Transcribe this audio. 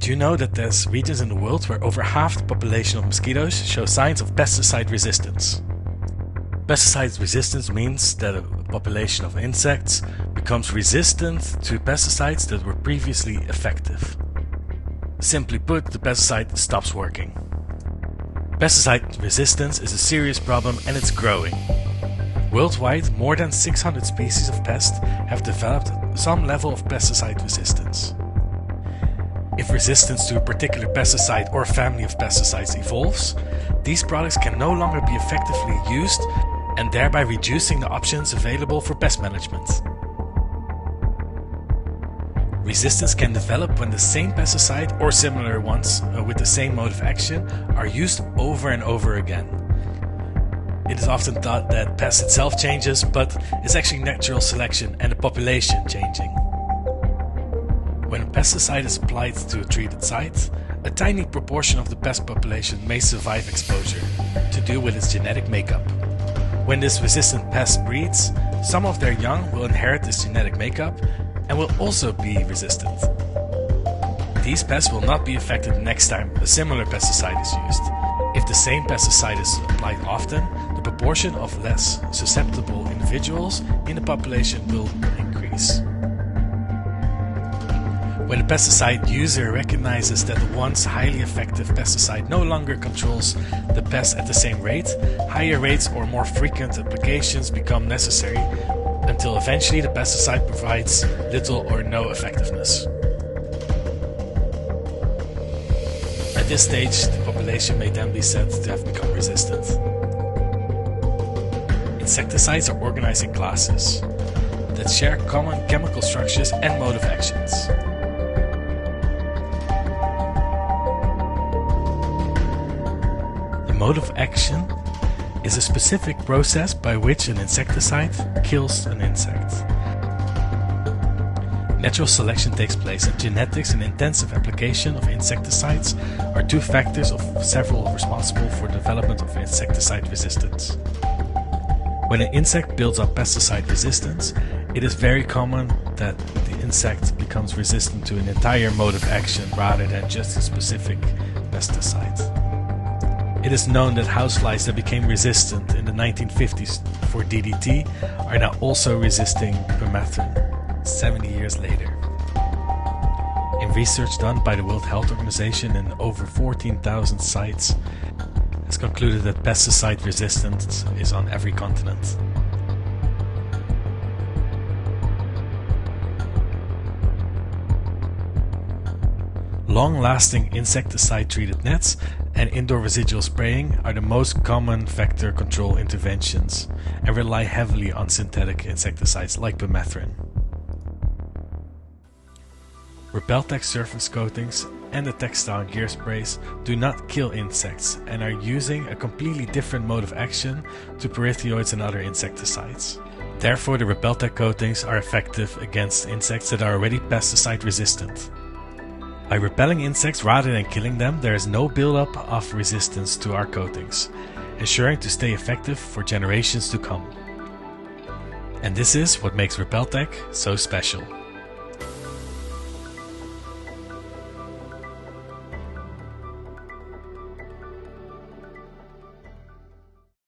Do you know that there's regions in the world where over half the population of mosquitoes show signs of pesticide resistance? Pesticide resistance means that a population of insects becomes resistant to pesticides that were previously effective. Simply put, the pesticide stops working. Pesticide resistance is a serious problem and it's growing. Worldwide, more than 600 species of pests have developed some level of pesticide resistance. If resistance to a particular pesticide or family of pesticides evolves, these products can no longer be effectively used and thereby reducing the options available for pest management. Resistance can develop when the same pesticide or similar ones with the same mode of action are used over and over again. It is often thought that pest itself changes, but it's actually natural selection and the population changing. When a pesticide is applied to a treated site, a tiny proportion of the pest population may survive exposure, to do with its genetic makeup. When this resistant pest breeds, some of their young will inherit this genetic makeup and will also be resistant. These pests will not be affected the next time a similar pesticide is used. If the same pesticide is applied often, the proportion of less susceptible individuals in the population will increase. When a pesticide user recognizes that the once highly effective pesticide no longer controls the pest at the same rate, higher rates or more frequent applications become necessary until eventually the pesticide provides little or no effectiveness. At this stage, the population may then be said to have become resistant. Insecticides are organized in classes that share common chemical structures and mode of actions. The mode of action is a specific process by which an insecticide kills an insect. Natural selection takes place, and genetics and intensive application of insecticides are two factors of several responsible for the development of insecticide resistance. When an insect builds up pesticide resistance, it is very common that the insect becomes resistant to an entire mode of action rather than just a specific pesticide. It is known that houseflies that became resistant in the 1950s for DDT are now also resisting permethrin 70 years later. In research done by the World Health Organization in over 14,000 sites, has concluded that pesticide resistance is on every continent. Long-lasting insecticide-treated nets and indoor residual spraying are the most common vector control interventions and rely heavily on synthetic insecticides like permethrin. Repeltec surface coatings and the textile gear sprays do not kill insects and are using a completely different mode of action to pyrethroids and other insecticides. Therefore, the Repeltec coatings are effective against insects that are already pesticide resistant. By repelling insects rather than killing them, there is no buildup of resistance to our coatings, ensuring to stay effective for generations to come. And this is what makes Repeltec so special.